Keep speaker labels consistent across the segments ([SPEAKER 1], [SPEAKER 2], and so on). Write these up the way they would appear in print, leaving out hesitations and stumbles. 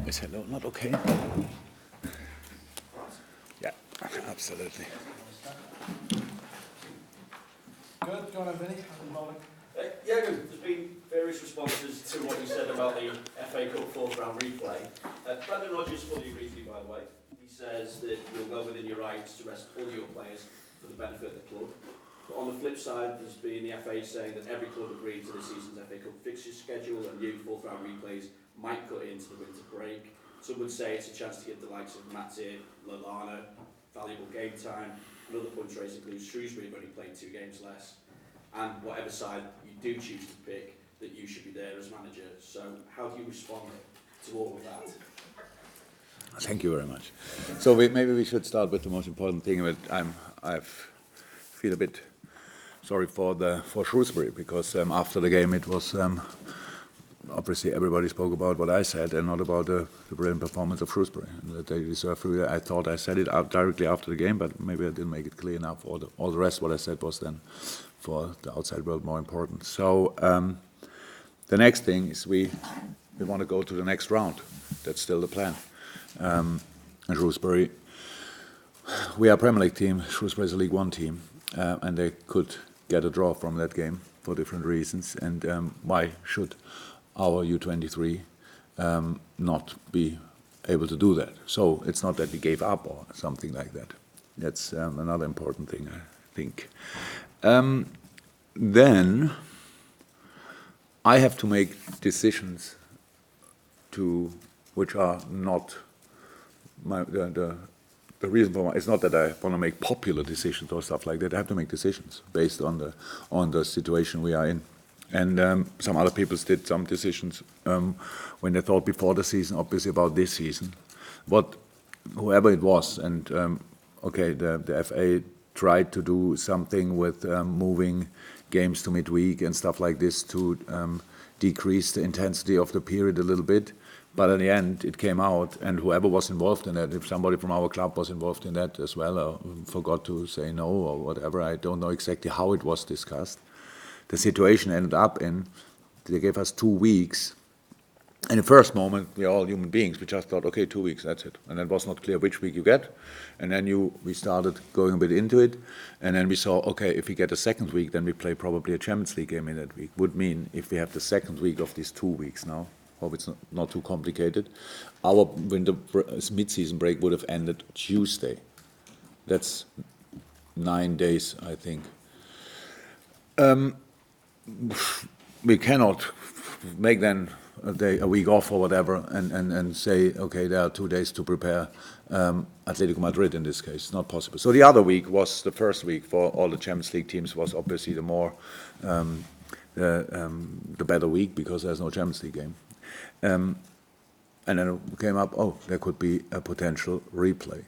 [SPEAKER 1] Is hello not okay? Yeah, absolutely.
[SPEAKER 2] Good, go on, Vinny.
[SPEAKER 3] Yeah, good. There's been various responses to what you said about the FA Cup fourth round replay. Brendan Rodgers fully agrees with you, by the way. He says that you're well within your rights to rest all your players for the benefit of the club. But on the flip side, there's been the FA saying that every club agreed to this season's FA Cup fixture schedule and new fourth round replays might cut into the winter break. Some would say it's a chance to give the likes of Matip, Lallana valuable game time. Another point race includes Shrewsbury have only played 2 games less. And whatever side you do choose to pick, that you should be there as manager. So how do you respond to all of that?
[SPEAKER 1] Thank you very much. So maybe we should start with the most important thing. I feel a bit sorry for Shrewsbury because after the game it was obviously everybody spoke about what I said and not about the brilliant performance of Shrewsbury. And that they deserve. I thought I said it out directly after the game, but maybe I didn't make it clear enough. All the rest what I said was then for the outside world more important. So the next thing is we want to go to the next round. That's still the plan. And Shrewsbury, we are a Premier League team. Shrewsbury is a League One team, and they could get a draw from that game for different reasons. And why should our U23 not be able to do that? So it's not that we gave up or something like that. That's another important thing, I think. Then I have to make decisions which are not the reason for it's not that I want to make popular decisions or stuff like that. I have to make decisions based on the situation we are in. And some other people did some decisions when they thought before the season, obviously about this season. But whoever it was, and the FA tried to do something with moving games to midweek and stuff like this to decrease the intensity of the period a little bit. But in the end, it came out, and whoever was involved in that, if somebody from our club was involved in that as well, or forgot to say no or whatever, I don't know exactly how it was discussed. The situation ended up in, they gave us 2 weeks. In the first moment, we're all human beings. We just thought, okay, 2 weeks, that's it. And it was not clear which week you get. And then we started going a bit into it. And then we saw, okay, if we get a second week, then we play probably a Champions League game in that week. Would mean if we have the second week of these 2 weeks now, hope it's not too complicated, our winter mid-season break would have ended Tuesday. That's 9 days, I think. We cannot make then a week off or whatever and say, okay, there are 2 days to prepare Atletico Madrid in this case. It's not possible. So the other week was the first week for all the Champions League teams was obviously the more the better week because there's no Champions League game. And then it came up, there could be a potential replay.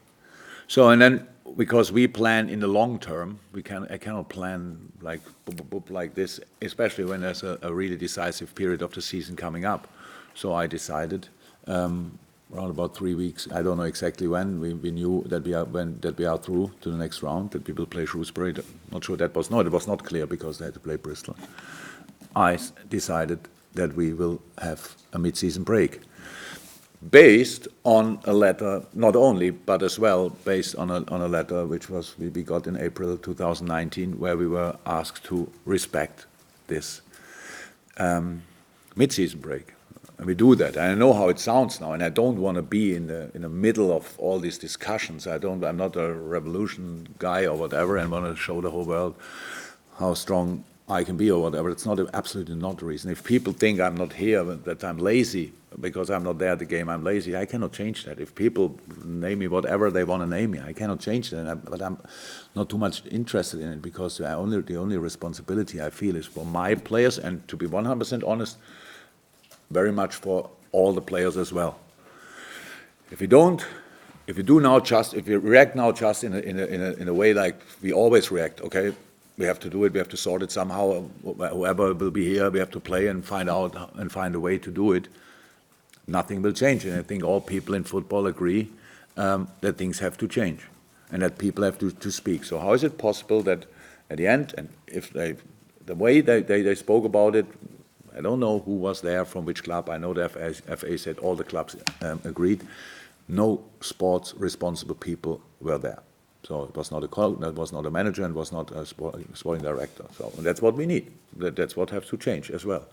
[SPEAKER 1] So, and then because we plan in the long term, I cannot plan like this, especially when there's a really decisive period of the season coming up. So I decided around about 3 weeks. I don't know exactly when. We knew that we are through to the next round. That we will play Shrewsbury. Not sure it was not clear because they had to play Bristol. I decided that we will have a mid-season break, based on a letter, not only, but as well based on a letter which we got in April 2019, where we were asked to respect this mid-season break. And we do that. And I know how it sounds now, and I don't want to be in the middle of all these discussions. I'm not a revolution guy or whatever, and want to show the whole world how strong I can be or whatever. It's absolutely not the reason. If people think I'm not here, that I'm lazy because I'm not there at the game, I'm lazy, I cannot change that. If people name me whatever they want to name me, I cannot change that. But I'm not too much interested in it because the only responsibility I feel is for my players, and to be 100% honest, very much for all the players as well. If we react now just in a way like we always react, okay, we have to do it, we have to sort it somehow, whoever will be here, we have to play and find out and find a way to do it, nothing will change. And I think all people in football agree that things have to change and that people have to speak. So how is it possible that at the end, and if the way they spoke about it, I don't know who was there from which club. I know the FA said all the clubs agreed. No sports responsible people were there. So it was not a coach, that was not a manager, and was not a sporting director. So that's what we need. That's what has to change as well.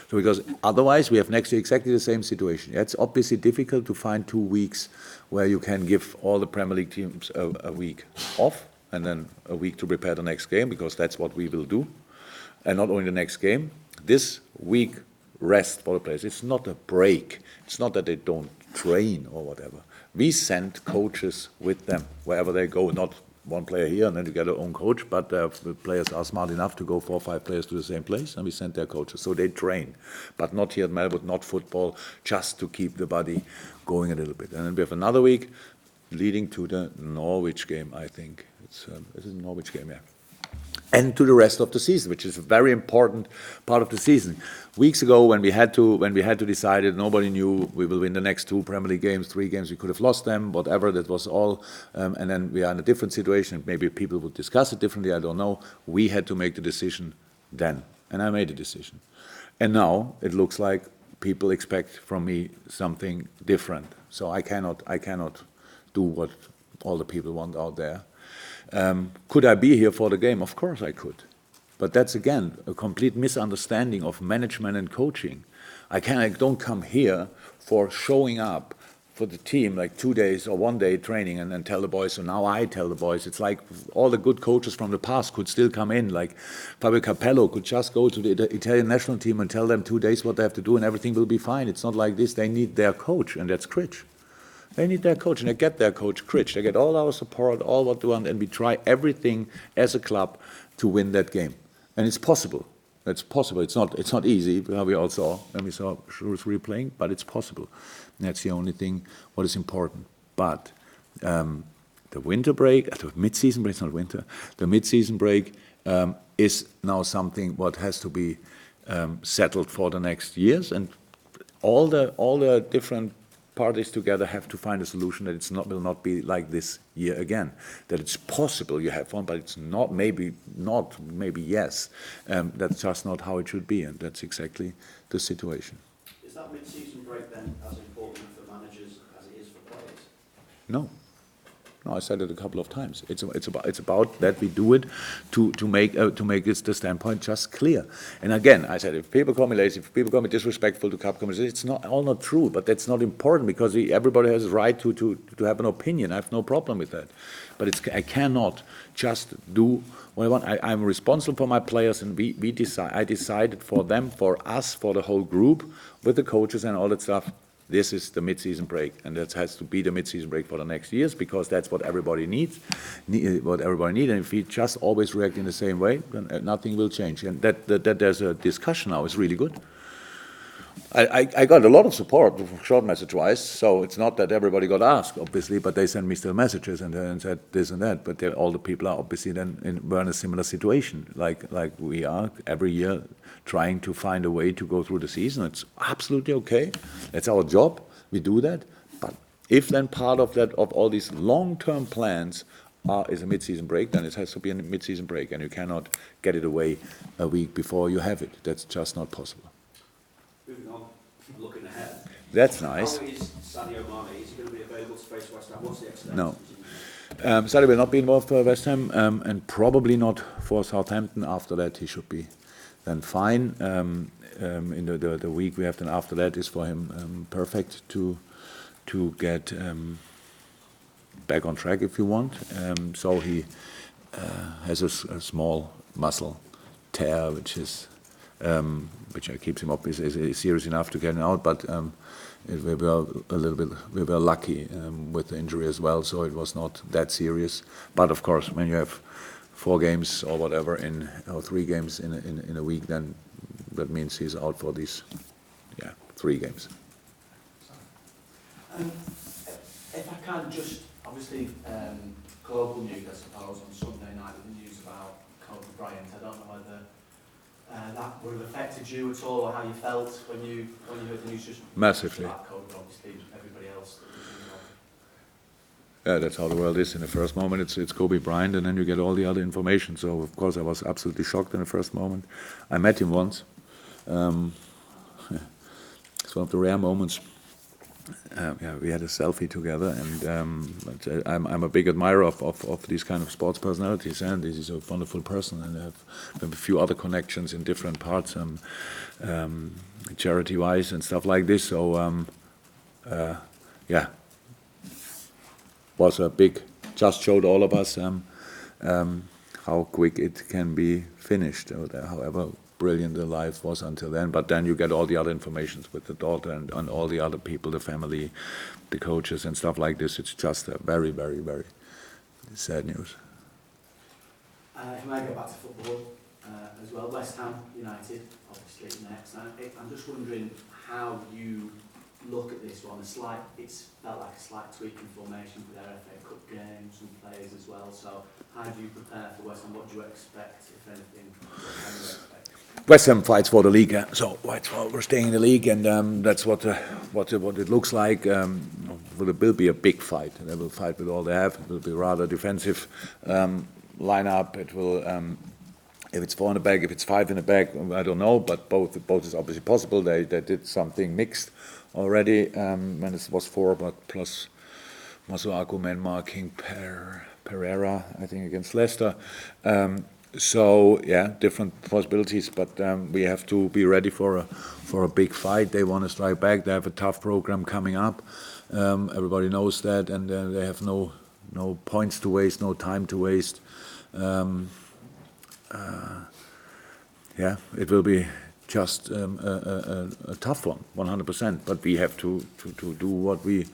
[SPEAKER 1] So because otherwise we have next year exactly the same situation. It's obviously difficult to find 2 weeks where you can give all the Premier League teams a week off and then a week to prepare the next game, because that's what we will do. And not only the next game, this week rest for the players. It's not a break. It's not that they don't train or whatever. We send coaches with them wherever they go, not one player here and then you get their own coach, but the players are smart enough to go 4 or 5 players to the same place, and we send their coaches. So they train, but not here at Melwood, not football, just to keep the body going a little bit. And then we have another week leading to the Norwich game, I think. It's a Norwich game, yeah. And to the rest of the season, which is a very important part of the season. Weeks ago, when we had to decide it, nobody knew we will win the next 2 Premier League games, 3 games. We could have lost them, whatever. That was all. And then we are in a different situation. Maybe people would discuss it differently. I don't know. We had to make the decision then, and I made a decision. And now it looks like people expect from me something different. So I cannot do what all the people want out there. Could I be here for the game? Of course I could. But that's, again, a complete misunderstanding of management and coaching. I don't come here for showing up for the team like 2 days or 1 day training and then tell the boys, so now I tell the boys. It's like all the good coaches from the past could still come in, like Fabio Capello could just go to the Italian national team and tell them 2 days what they have to do and everything will be fine. It's not like this. They need their coach, and that's Critch. They need their coach, and they get their coach, Critch. They get all our support, all what we want, and we try everything as a club to win that game. And it's possible. It's possible. It's not easy, we all saw when we saw Shrewsbury playing, but it's possible. And that's the only thing what is important. But the winter break, the mid-season break, it's not winter, the mid-season break is now something what has to be settled for the next years, and all the different parties together have to find a solution that will not be like this year again. That it's possible you have one, but it's not, maybe yes. That's just not how it should be, and that's exactly the situation.
[SPEAKER 3] Is that mid-season break then as important for managers as it is for players?
[SPEAKER 1] No. No, I said it a couple of times. It's about that we do it to make the standpoint just clear. And again, I said, if people call me lazy, if people call me disrespectful to cup committees, it's not true. But that's not important, because everybody has a right to have an opinion. I have no problem with that. But I cannot just do what I want. I'm responsible for my players, and I decided for them, for us, for the whole group, with the coaches and all that stuff. This is the mid-season break, and that has to be the mid-season break for the next years, because that's what everybody needs. And if we just always react in the same way, then nothing will change. And that there's a discussion now is really good. I got a lot of support, short message-wise, so it's not that everybody got asked, obviously, but they sent me still messages and said this and that. But all the people are obviously then were in a similar situation, like we are every year, trying to find a way to go through the season. It's absolutely okay. It's our job. We do that. But if then part of that, of all these long-term plans is a mid-season break, then it has to be a mid-season break, and you cannot get it away a week before you have it. That's just not possible.
[SPEAKER 3] Moving on, looking ahead.
[SPEAKER 1] That's nice.
[SPEAKER 3] How is Sadio Mane? Is he going to be available to face West Ham? What's the extent?
[SPEAKER 1] No. Sadio will not be involved for West Ham, and probably not for Southampton. After that, he should be then fine. In the week we have then after that is for him perfect to get back on track, if you want. So he has a small muscle tear, which keeps him up, is serious enough to get him out, but we were lucky with the injury as well, so it was not that serious. But of course, when you have 4 games or whatever or 3 games in a week, then that means he's out for these 3 games.
[SPEAKER 4] If I can just, obviously, global news, I suppose, on Sunday night with the news about Kobe Bryant. I don't know whether that would have affected you at all, or how you felt when you heard the news. Just
[SPEAKER 1] massively.
[SPEAKER 4] About Kobe, obviously, everybody else that was involved.
[SPEAKER 1] Yeah, that's how the world is. In the first moment, it's Kobe Bryant, and then you get all the other information. So of course, I was absolutely shocked in the first moment. I met him once. It's one of the rare moments. We had a selfie together, and I'm a big admirer of these kind of sports personalities, and this is a wonderful person, and I have a few other connections in different parts, charity-wise and stuff like this. So, was a big. Just showed all of us how quick it can be finished, however brilliant the life was until then. But then you get all the other informations with the daughter and all the other people, the family, the coaches and stuff like this. It's just a very, very, very sad news.
[SPEAKER 4] If I go back to football as well, West Ham United, obviously next. I'm just wondering how you look at this one. It's felt like a slight tweak in formation for their FA Cup game, some players as well. So how do you prepare for West Ham? What do you expect, if anything? What can you expect?
[SPEAKER 1] West Ham fights for the league, so we're staying in the league, and that's what it looks like. It will be a big fight. They will fight with all they have. It will be rather defensive lineup. It will, if it's 4 in the back, if it's 5 in the back, I don't know. But both is obviously possible. They did something mixed already when it was 4, but plus Masuaku man marking Pereira, I think, against Leicester. So yeah, different possibilities, but we have to be ready for a big fight. They want to strike back. They have a tough program coming up. Everybody knows that, and they have no points to waste, no time to waste. It will be just a tough one, 100%. But we have to do what we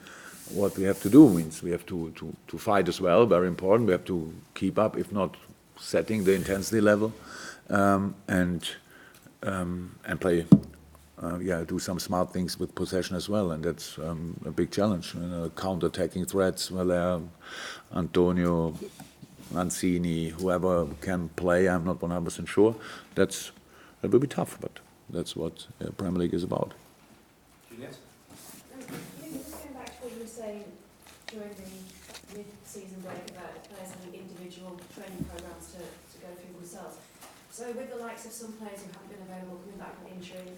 [SPEAKER 1] have to do. Means we have to fight as well. Very important. We have to keep up, if not setting the intensity level, and play, do some smart things with possession as well, and that's a big challenge. Counter-attacking threats, well, Antonio, Mancini, whoever can play, I'm not 100% sure. That will be tough, but that's what Premier League is about.
[SPEAKER 3] Juliet?
[SPEAKER 5] Just going back to what you were saying during the mid-season break about players having individual training programs to go through themselves. So with the likes of some players who haven't been available coming back from injury,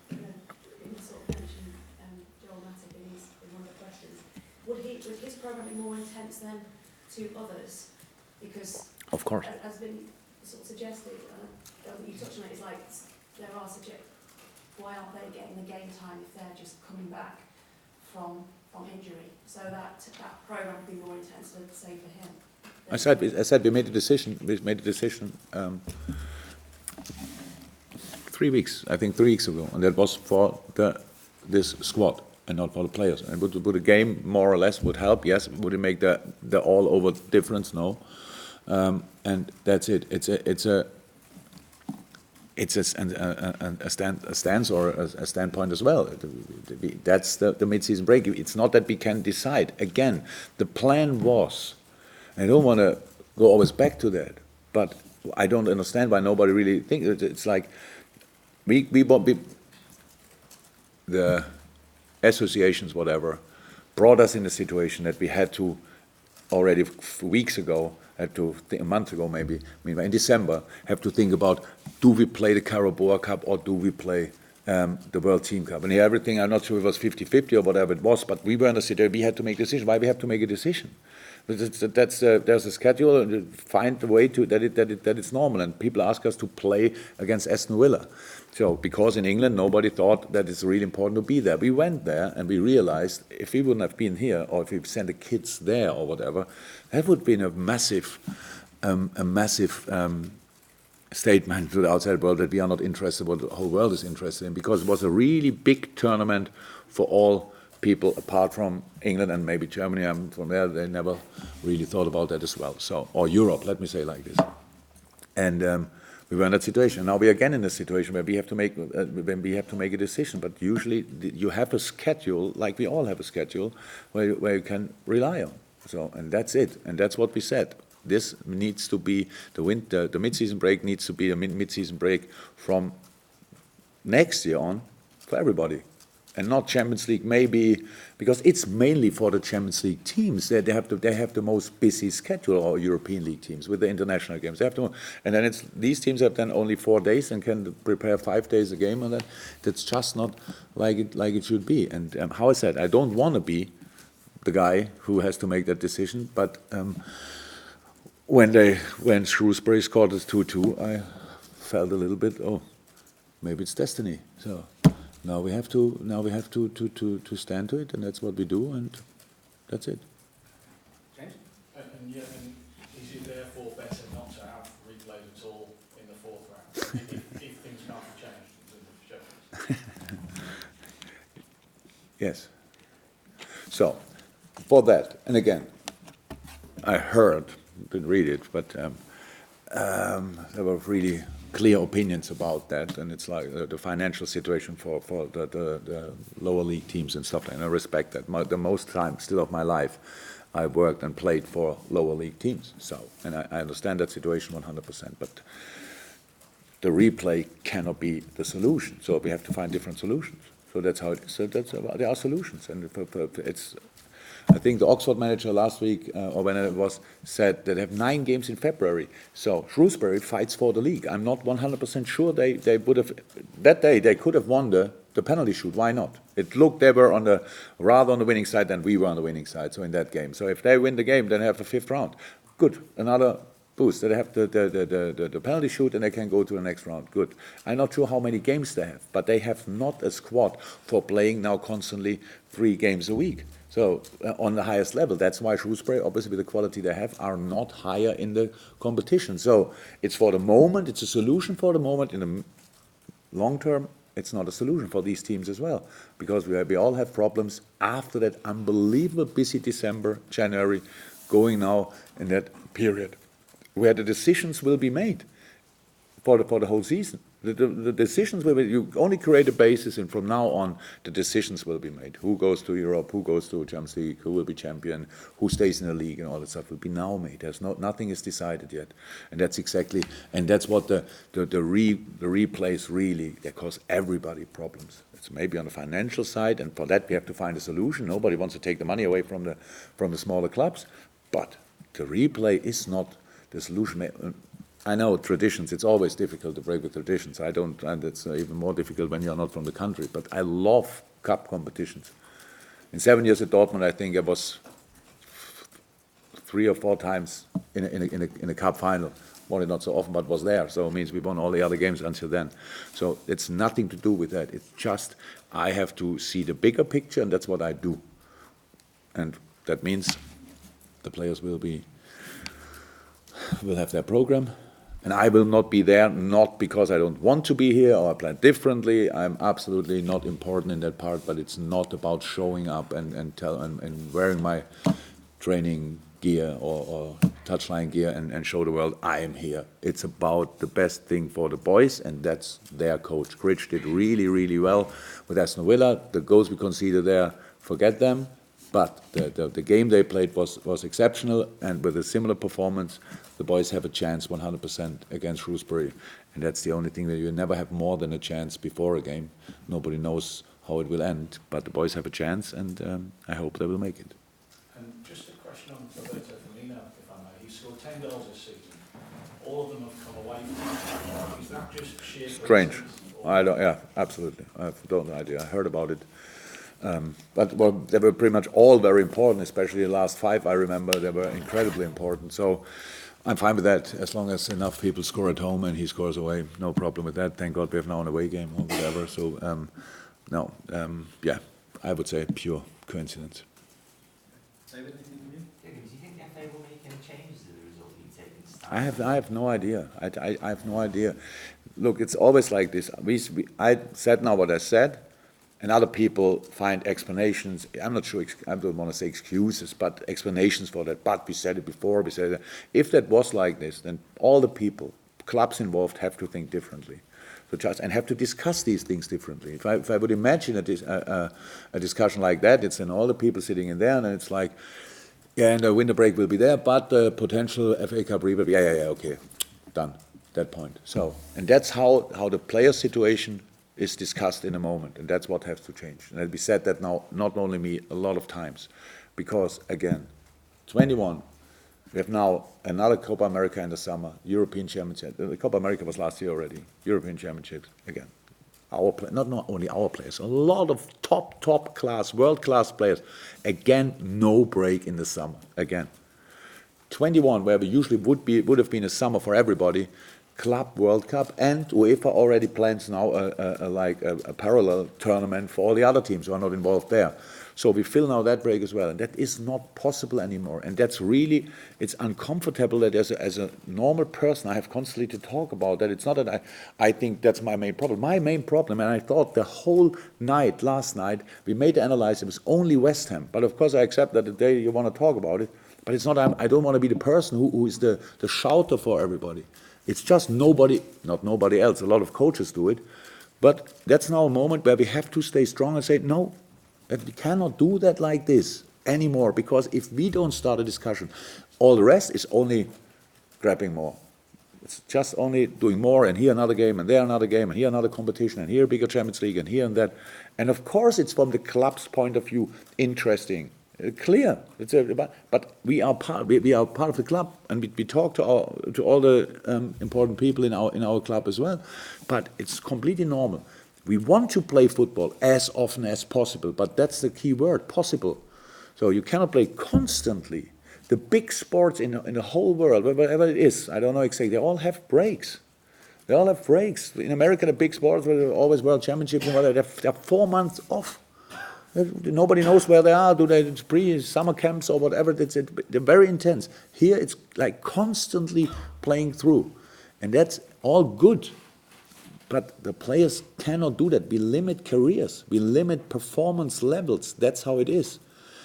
[SPEAKER 5] you sort of mentioned Joel Matip in one of the questions, would his program be more intense than to others? Because
[SPEAKER 1] Of course.
[SPEAKER 5] As been sort of suggested, you touched on it, it's like there are why aren't they getting the game time if they're just coming back from injury? So that program would be more intense, let's say, for him. I
[SPEAKER 1] said we made a decision. We made a decision 3 weeks, I think 3 weeks ago, and that was for this squad and not for the players. And would a game more or less would help? Yes. Would it make the all over difference? No. And that's it. It's a stance or a standpoint as well. That's the mid-season break. It's not that we can decide. Again, the plan was, I don't want to go always back to that, but I don't understand why nobody really thinks. It's like the associations, whatever, brought us in a situation that we had to already weeks ago, a month ago maybe, in December, have to think about, do we play the Carabao Cup or do we play the World Team Cup? And everything, I'm not sure if it was 50-50 or whatever it was, but we were in a situation, we had to make a decision. Why we have to make a decision? There's a schedule, and find a way to that it's normal. And people ask us to play against Aston Villa. So because in England nobody thought that it's really important to be there. We went there and we realized if we wouldn't have been here, or if we sent the kids there or whatever, that would have been a massive statement to the outside world that we are not interested what the whole world is interested in, because it was a really big tournament for all people apart from England and maybe Germany. I'm from there. They never really thought about that as well. So, or Europe, let me say like this. And we were in that situation. Now we are again in a situation where we have to make a decision. But usually you have a schedule, like we all have a schedule, where you can rely on. So, and that's it. And that's what we said. This needs to be the mid-season break needs to be a mid-season break from next year on for everybody. and not Champions League, maybe because it's mainly for the Champions League teams. They have the most busy schedule, or European League teams with the international games. They have to, and then these teams have then only 4 days and can prepare 5 days a game, and that's just not like it should be. And how I said, I don't want to be the guy who has to make that decision, but when Shrewsbury scored this 2-2, I felt a little bit, oh, maybe it's destiny. So now we have to stand to it, and that's what we do, and that's it.
[SPEAKER 2] James? And is it therefore better not to have replays at all in the fourth round if things can't be changed in terms of schedules?
[SPEAKER 1] Yes. So, for that, and again, I heard, didn't read it, but there were really clear opinions about that, and it's like the financial situation for the lower league teams and stuff like that, and I respect that. The most time still of my life, I worked and played for lower league teams, so, and I understand that situation 100%, but the replay cannot be the solution, so we have to find different solutions. So that's how there are solutions, and it's. I think the Oxford manager last week, or when it was, said that they have 9 games in February. So Shrewsbury fights for the league. I'm not 100% sure they would have, that day they could have won the penalty shoot. Why not? It looked they were rather on the winning side than we were on the winning side, so in that game. So if they win the game, then they have the 5th round. Good, another boost. They have the penalty shoot and they can go to the next round. Good. I'm not sure how many games they have, but they have not a squad for playing now constantly 3 games a week. So on the highest level, that's why Shrewsbury, obviously with the quality they have, are not higher in the competition. So it's for the moment, it's a solution for the moment. In the long term, it's not a solution for these teams as well, because we all have problems after that unbelievable busy December, January, going now in that period where the decisions will be made for the whole season. The decisions will be, you only create a basis, and from now on, the decisions will be made. Who goes to Europe, who goes to Champions League, who will be champion, who stays in the league, and all that stuff will be now made. Nothing is decided yet. And that's exactly, and that's what the replays really, they cause everybody problems. It's maybe on the financial side, and for that we have to find a solution. Nobody wants to take the money away from the smaller clubs, but the replay is not the solution. I know traditions, it's always difficult to break with traditions. And it's even more difficult when you're not from the country, but I love cup competitions. In 7 years at Dortmund, I think I was 3 or 4 times in a cup final. Only not so often, but was there. So it means we won all the other games until then. So it's nothing to do with that. It's just I have to see the bigger picture, and that's what I do. And that means the players will have their program. And I will not be there, not because I don't want to be here or I plan differently. I'm absolutely not important in that part, but it's not about showing up and wearing my training gear or touchline gear and show the world I am here. It's about the best thing for the boys, and that's their coach. Critch did really, really well with Aston Villa. The goals we conceded there, forget them. But the game they played was exceptional, and with a similar performance, the boys have a chance 100% against Shrewsbury. And that's the only thing that you never have more than a chance before a game. Nobody knows how it will end, but the boys have a chance, and I hope they will make it.
[SPEAKER 2] And just a question on Roberto Firmino, if I may. He scored 10 goals this season. All of them have come away from him. Is that just sheer
[SPEAKER 1] Strange.
[SPEAKER 2] coincidence?
[SPEAKER 1] Yeah, absolutely. I don't know idea. I heard about it. But well, they were pretty much all very important, especially the last 5, I remember. They were incredibly important. So I'm fine with that, as long as enough people score at home and he scores away. No problem with that. Thank God we have now an away game or whatever. So, yeah, I would say pure coincidence.
[SPEAKER 2] David, anything from you?
[SPEAKER 6] Jurgen, do you think the FA will make any changes to the result being taken?
[SPEAKER 1] I have no idea. I have no idea. Look, it's always like this. I said now what I said, and other people find explanations. I'm not sure, I don't want to say excuses, but explanations for that. But we said it before, we said that. If that was like this, then all the people, clubs involved, have to think differently. And have to discuss these things differently. If I would imagine a discussion like that, it's then all the people sitting in there, and it's like, yeah, and the winter break will be there, but the potential FA Cup rebuild, yeah, okay, done, that point. So, and that's how the player situation is discussed in a moment, and that's what has to change. And we said that now, not only me, a lot of times, because again, 21, we have now another Copa America in the summer, European Championship. The Copa America was last year already, European Championships, again. Not only our players, a lot of top class, world class players. Again, no break in the summer. Again, 21, where we usually would have been a summer for everybody, Club World Cup, and UEFA already plans now a parallel tournament for all the other teams who are not involved there. So we fill now that break as well, and that is not possible anymore. And that's really, it's uncomfortable that as a normal person I have constantly to talk about that. It's not that I think that's my main problem. My main problem, and I thought the whole night, last night, we made the analysis, it was only West Ham. But of course I accept that the day you want to talk about it, but it's not, I don't want to be the person who is the shouter for everybody. It's just nobody, not nobody else, a lot of coaches do it, but that's now a moment where we have to stay strong and say, no, that we cannot do that like this anymore, because if we don't start a discussion, all the rest is only grabbing more. It's just only doing more, and here another game, and there another game, and here another competition, and here a bigger Champions League, and here and that. And of course it's from the club's point of view interesting, clear. But we are part of the club, and we talk to all the important people in our club as well. But it's completely normal. We want to play football as often as possible, but that's the key word, possible. So you cannot play constantly. The big sports in the whole world, wherever it is, I don't know exactly, they all have breaks. They all have breaks. In America, the big sports, where they're always world championships, and they have 4 months off. Nobody knows where they are. Do they pre-summer camps or whatever? They're very intense. Here, it's like constantly playing through, and that's all good. But the players cannot do that. We limit careers. We limit performance levels. That's how it is.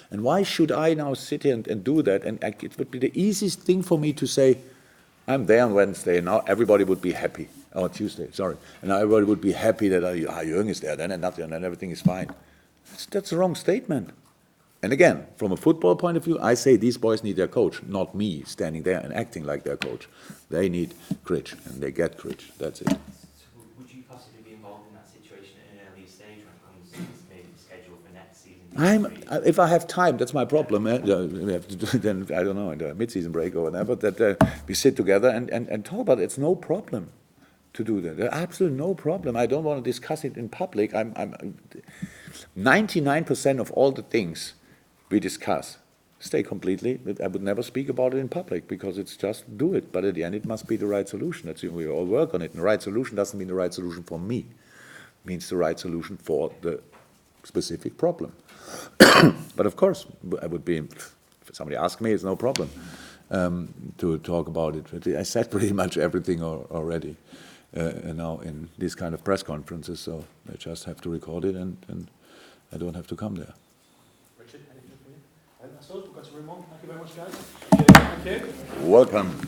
[SPEAKER 1] And why should I now sit here and do that? And it would be the easiest thing for me to say, I'm there on Wednesday, and now everybody would be happy. Oh, Tuesday, sorry. And now everybody would be happy that Jurgen is there, then and nothing, and then everything is fine. That's a wrong statement. And again, from a football point of view, I say these boys need their coach, not me standing there and acting like their coach. They need Critch, and they get Critch. That's it.
[SPEAKER 6] Would you possibly be involved in that situation at an earlier stage when it comes to maybe the schedule for next season?
[SPEAKER 1] If I have time, that's my problem. We have to do it then, I don't know, in the mid-season break or whatever, that we sit together and talk about it. It's no problem to do that. There's absolutely no problem. I don't want to discuss it in public. 99% of all the things we discuss stay completely. I would never speak about it in public, because it's just do it. But at the end, it must be the right solution. We all work on it. And the right solution doesn't mean the right solution for me. It means the right solution for the specific problem. But of course, I would be, if somebody asks me, it's no problem to talk about it. But I said pretty much everything already now in these kind of press conferences, so I just have to record it, and I don't have to come there.
[SPEAKER 2] Richard, anything from you? I suppose we've got to move on. Thank you very much, guys. Thank you.
[SPEAKER 1] Welcome.